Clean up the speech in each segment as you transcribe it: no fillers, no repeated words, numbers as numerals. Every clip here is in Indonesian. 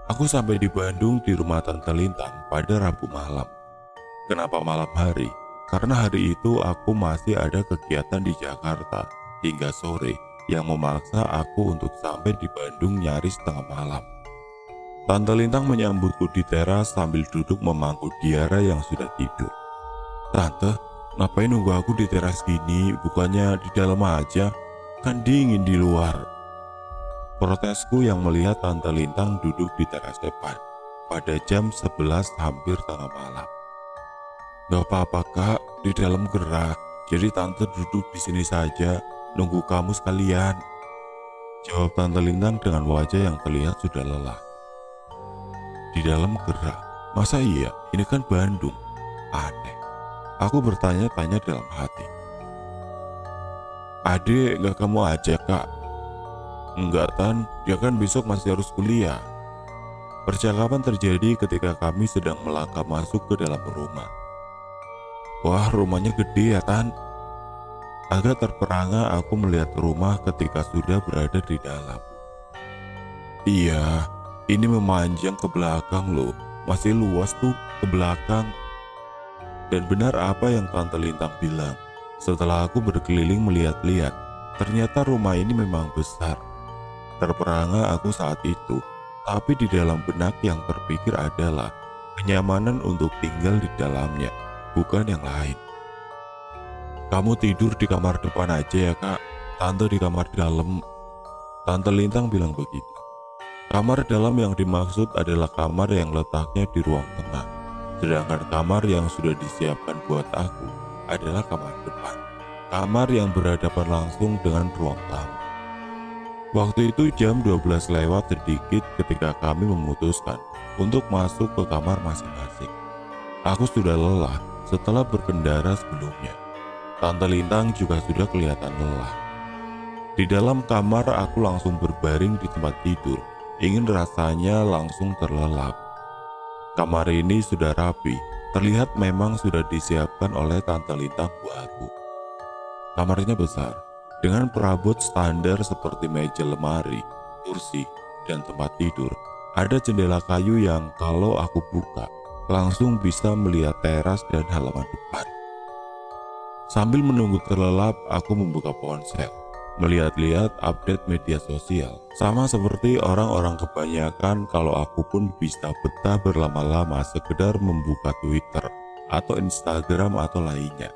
Aku sampai di Bandung di rumah Tante Lintang pada Rabu malam. Kenapa malam hari? Karena hari itu aku masih ada kegiatan di Jakarta hingga sore yang memaksa aku untuk sampai di Bandung nyaris tengah malam. Tante Lintang menyambutku di teras sambil duduk memangku Diara yang sudah tidur. "Tante, ngapain nunggu aku di teras gini? Bukannya di dalam aja? Kan dingin di luar." Protesku yang melihat Tante Lintang duduk di teras depan pada jam 11 hampir tengah malam. "Gak apa-apa kak, di dalam gerah. Jadi tante duduk di sini saja, nunggu kamu sekalian," jawab Tante Lintang dengan wajah yang terlihat sudah lelah. Di dalam gerah? Masa iya? Ini kan Bandung. Aneh. Aku bertanya-tanya dalam hati. "Adik, gak kamu ajak kak?" "Enggak Tan, dia kan besok masih harus kuliah." Percakapan terjadi ketika kami sedang melangkah masuk ke dalam rumah. "Wah, rumahnya gede ya Tan." Agak terperangah aku melihat rumah ketika sudah berada di dalam. "Iya, ini memanjang ke belakang loh, masih luas tuh ke belakang." Dan benar apa yang Tante Lintang bilang. Setelah aku berkeliling melihat-lihat, ternyata rumah ini memang besar. Terperangah aku saat itu, tapi di dalam benak yang terpikir adalah kenyamanan untuk tinggal di dalamnya, bukan yang lain. "Kamu tidur di kamar depan aja ya kak, tante di kamar dalam," Tante Lintang bilang begitu. Kamar dalam yang dimaksud adalah kamar yang letaknya di ruang tengah, sedangkan kamar yang sudah disiapkan buat aku adalah kamar depan, kamar yang berhadapan langsung dengan ruang tamu. Waktu itu jam 12 lewat sedikit ketika kami memutuskan untuk masuk ke kamar masing-masing. Aku sudah lelah setelah berkendara sebelumnya. Tante Lintang juga sudah kelihatan lelah. Di dalam kamar aku langsung berbaring di tempat tidur, ingin rasanya langsung terlelap. Kamar ini sudah rapi, terlihat memang sudah disiapkan oleh Tante Lintang buatku. Kamarnya besar, dengan perabot standar seperti meja lemari, kursi, dan tempat tidur. Ada jendela kayu yang kalau aku buka, langsung bisa melihat teras dan halaman depan. Sambil menunggu terlelap, aku membuka ponsel, melihat-lihat update media sosial. Sama seperti orang-orang kebanyakan, kalau aku pun bisa betah berlama-lama sekedar membuka Twitter atau Instagram atau lainnya.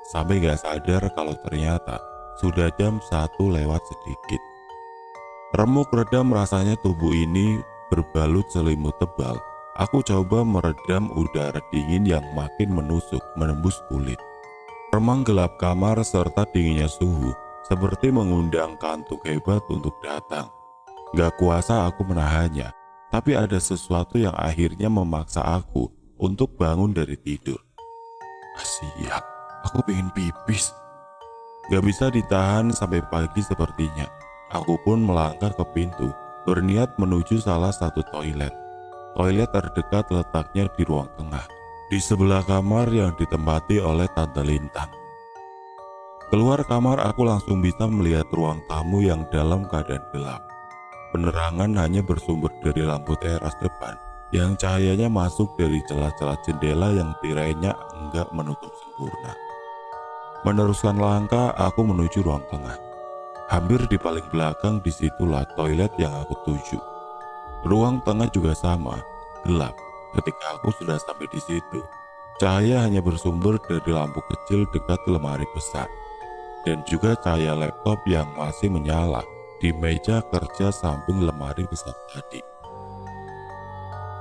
Sampai gak sadar kalau ternyata sudah jam 1 lewat sedikit. Remuk redam rasanya tubuh ini berbalut selimut tebal. Aku coba meredam udara dingin yang makin menusuk menembus kulit. Remang gelap kamar serta dinginnya suhu seperti mengundang kantuk hebat untuk datang. Gak kuasa aku menahannya, tapi ada sesuatu yang akhirnya memaksa aku untuk bangun dari tidur. Siap, aku pengen pipis. Gak bisa ditahan sampai pagi sepertinya. Aku pun melangkah ke pintu, berniat menuju salah satu toilet. Toilet terdekat letaknya di ruang tengah, di sebelah kamar yang ditempati oleh Tante Lintang. Keluar kamar aku langsung bisa melihat ruang tamu yang dalam keadaan gelap. Penerangan hanya bersumber dari lampu teras depan, yang cahayanya masuk dari celah-celah jendela yang tirainya enggak menutup sempurna. Meneruskan langkah, aku menuju ruang tengah. Hampir di paling belakang disitulah toilet yang aku tuju. Ruang tengah juga sama, gelap. Ketika aku sudah sampai di situ, cahaya hanya bersumber dari lampu kecil dekat lemari besar, dan juga cahaya laptop yang masih menyala di meja kerja samping lemari besar tadi.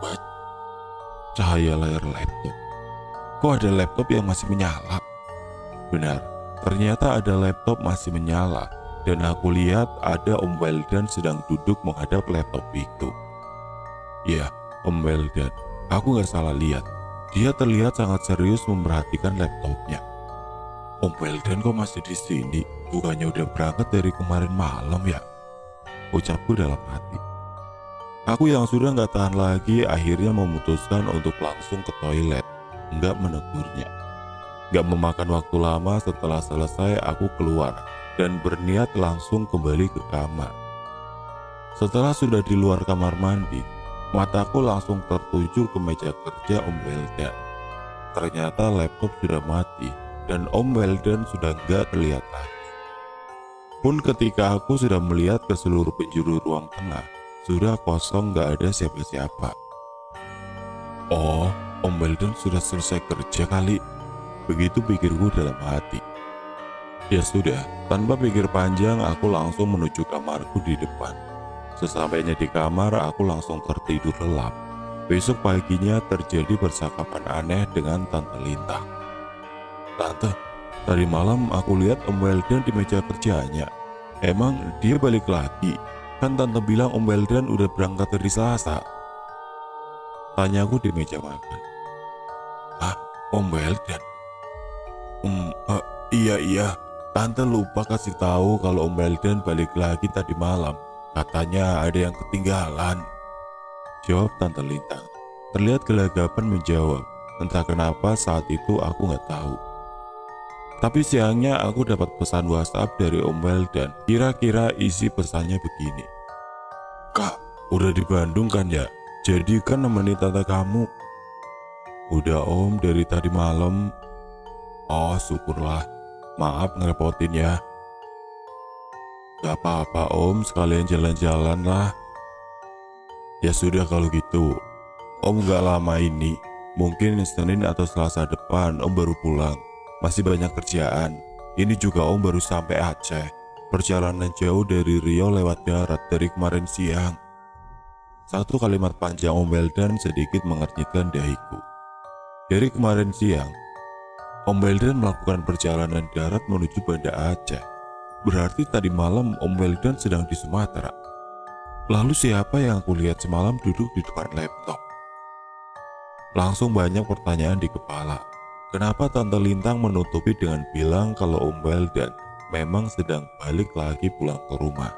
What? Cahaya layar laptop. Kok ada laptop yang masih menyala? Benar, ternyata ada laptop masih menyala, dan aku lihat ada Om Weldan sedang duduk menghadap laptop itu. Ya, Om Weldan, aku gak salah lihat. Dia terlihat sangat serius memperhatikan laptopnya. Om Weldan kok masih di sini? Bukannya udah berangkat dari kemarin malam ya? Ucapku dalam hati. Aku yang sudah gak tahan lagi akhirnya memutuskan untuk langsung ke toilet, nggak menegurnya. Gak memakan waktu lama setelah selesai aku keluar dan berniat langsung kembali ke kamar. Setelah sudah di luar kamar mandi, Mataku langsung tertuju ke meja kerja Om Weldan. Ternyata laptop sudah mati dan Om Weldan sudah nggak terlihat lagi. Pun ketika aku sudah melihat ke seluruh penjuru ruang tengah, sudah kosong, nggak ada siapa-siapa. Oh, Om Weldan sudah selesai kerja kali. Begitu pikirku dalam hati. Ya sudah, tanpa pikir panjang aku langsung menuju kamarku di depan. Sesampainya di kamar aku langsung tertidur lelap. Besok paginya terjadi percakapan aneh dengan Tante Lintang. Tante, tadi malam aku lihat Om Weldan di meja kerjanya. Emang dia balik lagi? Kan Tante bilang Om Weldan udah berangkat dari Selasa. Tanyaku di meja makan. Ah, Om Weldan? Iya. Tante lupa kasih tahu kalau Om Weldan balik lagi tadi malam. Katanya ada yang ketinggalan. Jawab Tante Lintang. Terlihat gelagapan menjawab. Entah kenapa saat itu aku nggak tahu. Tapi siangnya aku dapat pesan WhatsApp dari Om Weldan. Kira-kira isi pesannya begini. Kak, udah di Bandung kan ya? Jadi kan nemenin tante kamu. Udah Om, dari tadi malam. Oh syukurlah. Maaf ngerepotin ya. Gak apa-apa Om, sekalian jalan-jalan lah. Ya sudah kalau gitu. Om gak lama ini. Mungkin Senin atau Selasa depan Om baru pulang. Masih banyak kerjaan. Ini juga Om baru sampai Aceh. Perjalanan jauh dari Riau lewat darat dari kemarin siang. Satu kalimat panjang Om Weldan sedikit mengernyitkan dahiku. Dari kemarin siang, Om Weldan melakukan perjalanan darat menuju Banda Aceh. Berarti tadi malam Om Weldan sedang di Sumatera. Lalu siapa yang aku lihat semalam duduk di depan laptop? Langsung banyak pertanyaan di kepala. Kenapa Tante Lintang menutupi dengan bilang kalau Om Weldan memang sedang balik lagi pulang ke rumah?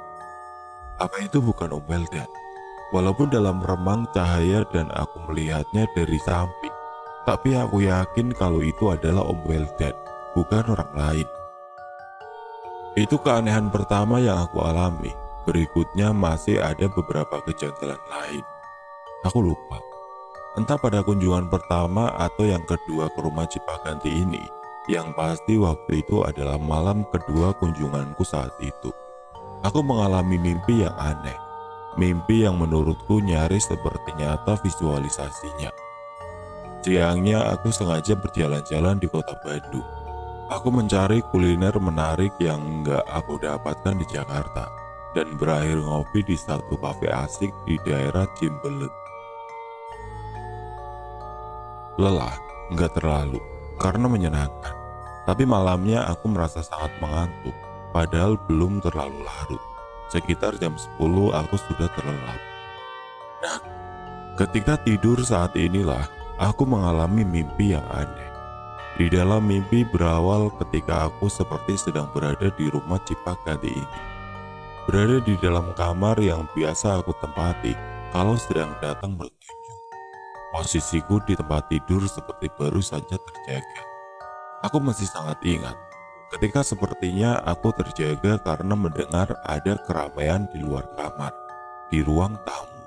Apa itu bukan Om Weldan? Walaupun dalam remang cahaya dan aku melihatnya dari samping, tapi aku yakin kalau itu adalah Om Weldan, bukan orang lain. Itu keanehan pertama yang aku alami. Berikutnya masih ada beberapa kejanggalan lain. Aku lupa. Entah pada kunjungan pertama atau yang kedua ke rumah Cipaganti ini. Yang pasti waktu itu adalah malam kedua kunjunganku saat itu. Aku mengalami mimpi yang aneh. Mimpi yang menurutku nyaris seperti nyata visualisasinya. Siangnya aku sengaja berjalan-jalan di kota Bandung. Aku mencari kuliner menarik yang nggak aku dapatkan di Jakarta dan berakhir ngopi di satu kafe asik di daerah Cimbelek. Lelah, nggak terlalu, karena menyenangkan. Tapi malamnya aku merasa sangat mengantuk, padahal belum terlalu larut. Sekitar jam 10 aku sudah terlelap. Nah, ketika tidur saat inilah aku mengalami mimpi yang aneh. Di dalam mimpi berawal ketika aku seperti sedang berada di rumah Cipaganti ini. Berada di dalam kamar yang biasa aku tempati kalau sedang datang berkunjung. Posisiku di tempat tidur seperti baru saja terjaga. Aku masih sangat ingat ketika sepertinya aku terjaga karena mendengar ada keramaian di luar kamar, di ruang tamu.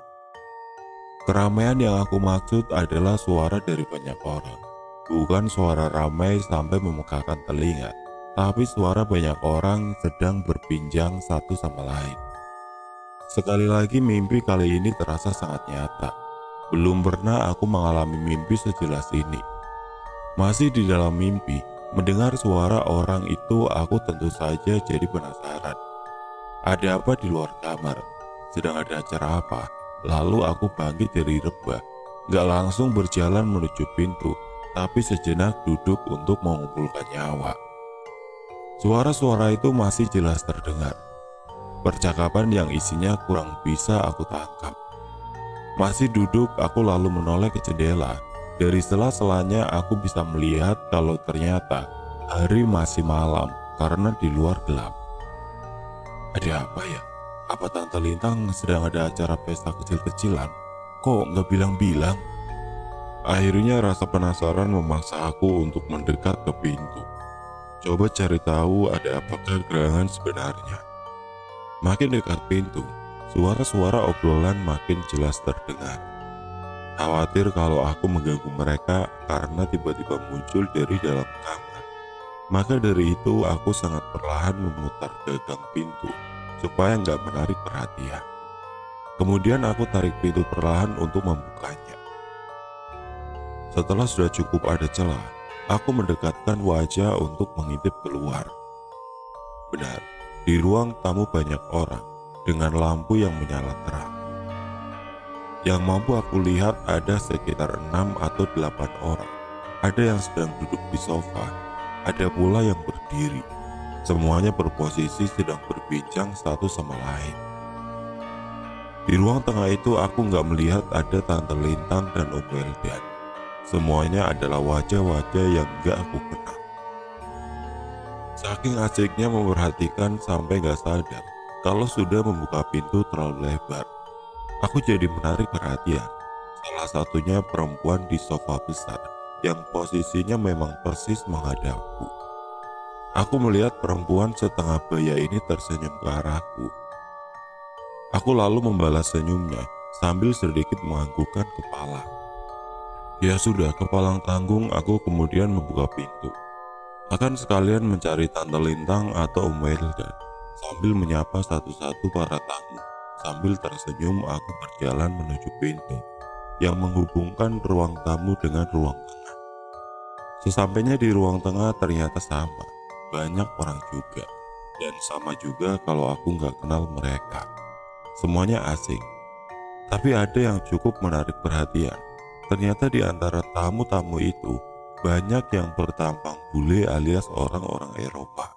Keramaian yang aku maksud adalah suara dari banyak orang. Bukan suara ramai sampai memekakan telinga, tapi suara banyak orang sedang berbincang satu sama lain. Sekali lagi mimpi kali ini terasa sangat nyata. Belum pernah aku mengalami mimpi sejelas ini. Masih di dalam mimpi, mendengar suara orang itu aku tentu saja jadi penasaran. Ada apa di luar kamar? Sedang ada acara apa? Lalu aku bangkit dari rebah. Gak langsung berjalan menuju pintu, tapi sejenak duduk untuk mengumpulkan nyawa. Suara-suara itu masih jelas terdengar. Percakapan yang isinya kurang bisa aku tangkap. Masih duduk, aku lalu menoleh ke jendela. Dari sela-selanya aku bisa melihat kalau ternyata hari masih malam karena di luar gelap. Ada apa ya? Apa Tante Lintang sedang ada acara pesta kecil-kecilan? Kok nggak bilang-bilang? Akhirnya rasa penasaran memaksa aku untuk mendekat ke pintu. Coba cari tahu ada apakah gerangan sebenarnya. Makin dekat pintu, suara-suara obrolan makin jelas terdengar. khawatir kalau aku mengganggu mereka karena tiba-tiba muncul dari dalam kamar. Maka dari itu aku sangat perlahan memutar gagang pintu supaya nggak menarik perhatian. Kemudian aku tarik pintu perlahan untuk membukanya. Setelah sudah cukup ada celah, aku mendekatkan wajah untuk mengintip keluar. Benar, di ruang tamu banyak orang dengan lampu yang menyala terang. Yang mampu aku lihat ada sekitar 6 atau 8 orang. Ada yang sedang duduk di sofa, ada pula yang berdiri. Semuanya berposisi sedang berbincang satu sama lain. Di ruang tengah itu aku nggak melihat ada Tante Lintang dan Om Weldan. Semuanya adalah wajah-wajah yang nggak aku kenal. Saking asiknya memperhatikan sampai nggak sadar kalau sudah membuka pintu terlalu lebar. Aku jadi menarik perhatian. Salah satunya perempuan di sofa besar yang posisinya memang persis menghadapku. Aku melihat perempuan setengah baya ini tersenyum ke arahku. Aku lalu membalas senyumnya sambil sedikit menganggukkan kepala. Ya sudah, kepalang tanggung aku kemudian membuka pintu. Akan sekalian mencari Tante Lintang atau Om Weldan. Sambil menyapa satu-satu para tamu. Sambil tersenyum aku berjalan menuju pintu yang menghubungkan ruang tamu dengan ruang tengah. Sesampainya di ruang tengah ternyata sama. Banyak orang juga. Dan sama juga kalau aku nggak kenal mereka. Semuanya asing, tapi ada yang cukup menarik perhatian. Ternyata di antara tamu-tamu itu, banyak yang bertampang bule alias orang-orang Eropa.